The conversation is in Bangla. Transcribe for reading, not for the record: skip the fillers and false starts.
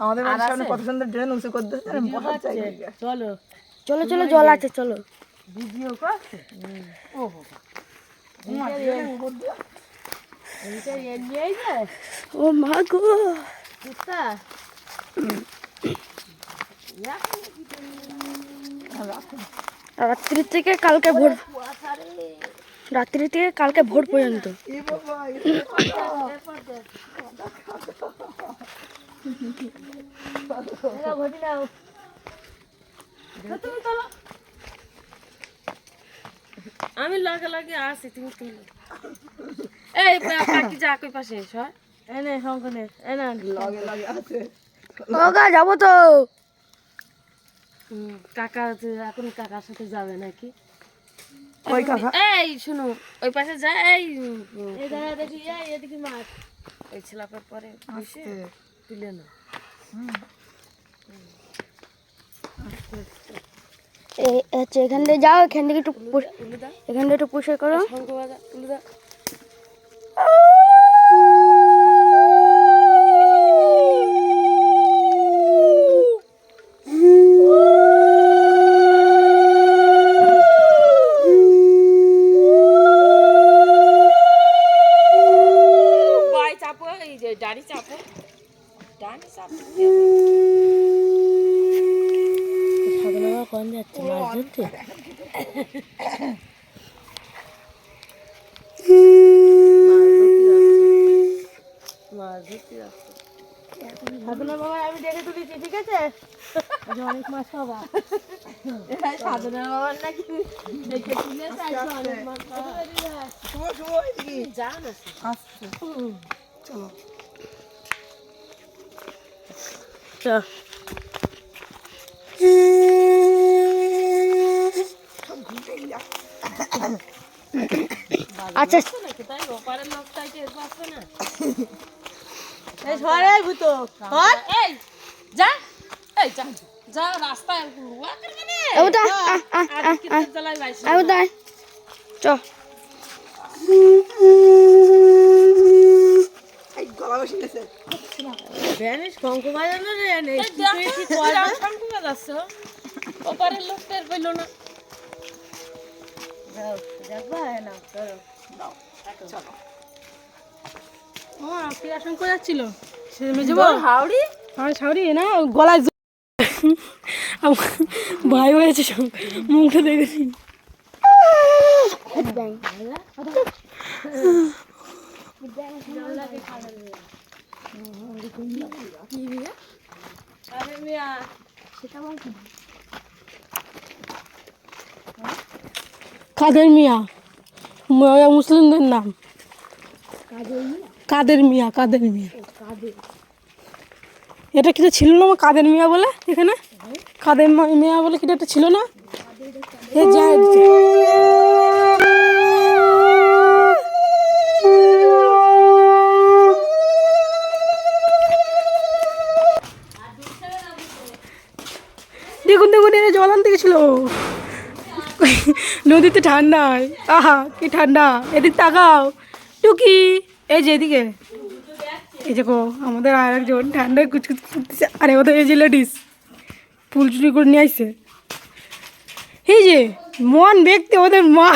আমাদের সামনে কত সুন্দর ড্রেন উঁচু করে দিচ্ছে। চলো চলো চলো, জল আছে, চলো। ভিডিও করছে। ওহো ও মা গো, রাত্রি থেকে কালকে ভোর, রাত্রি থেকে কালকে ভোর পর্যন্ত। আমি লগে লগে আসি, তুমি তুলো। এই কাকি যা কই পাশে এসো, এনে সংকনে এনে লগে লগে আছে। ওগা যাবো তো। কাকা এখন কাকার সাথে যাবে নাকি? ওই কাকা এই শুনো, ওই পাশে যা, এই দাঁড়া দেখি, এদিকে মাছ, এই ছেলাপের পরে তুলে না। এখান থেকে যাও, এখান থেকে একটু এখান থেকে একটু পুষে করো। চাপো, এই যে ডাড়ি চাপো, ডাড়ি চাপো। কোন যাচ্ছে মাছ ধরতে? সাধনা বাবা আমি দেখে তুলেছি, ঠিক আছে? অনেক মাছ পাবা। সাধনা বাবার নাকি দেখে তুলেছে, অনেক মাছ পাবা। যাও না, আসছে। চলো চল। আচ্ছা তাই ওপারের লোকটাই টের পাচ্ছে না। এই সরে ভূত, এই যা, এই যা যা রাস্তায় ওয়াকের মানে ওটা আর কি চালাই বাইছে। ওটা চ। এই গলা বসে গেছে। ভ্যানিশ শঙ্কু বাজানো রে, নেই কি কয়টা শঙ্কু বাজাচ্ছ? ওপারের লোক টের পেল না। যাও দেখবা না, চলো দাও চলো। ও অপারেশন করে যাচ্ছিল সে মেজব হাওড়ি আর ছাউরি না গলায় ভাই হয়েছে সব, মুখটা দেখেছি। কাদের মিয়া, মুসলিমদের নাম কাদের মিয়া। কাদের মিয়া এটা কিটা ছিল না, কাদের মিয়া বলে এখানে, কাদের মিয়া বলে কিটা একটা ছিল না। দেখুন দেখুন, এরা জল আনতে গেছিল নদীতে। ঠান্ডায় আহা কি ঠান্ডা, এদিক তাকাও টুকি, এই যে এদিকে, এই দেখো আমাদের আর একজন ঠান্ডায় কুচকুচ করতেছে। আরে ওদের এই যে লেডিস ফুল চুরি করে নিয়ে আসছে, এই যে মন ব্যক্তি ওদের মা।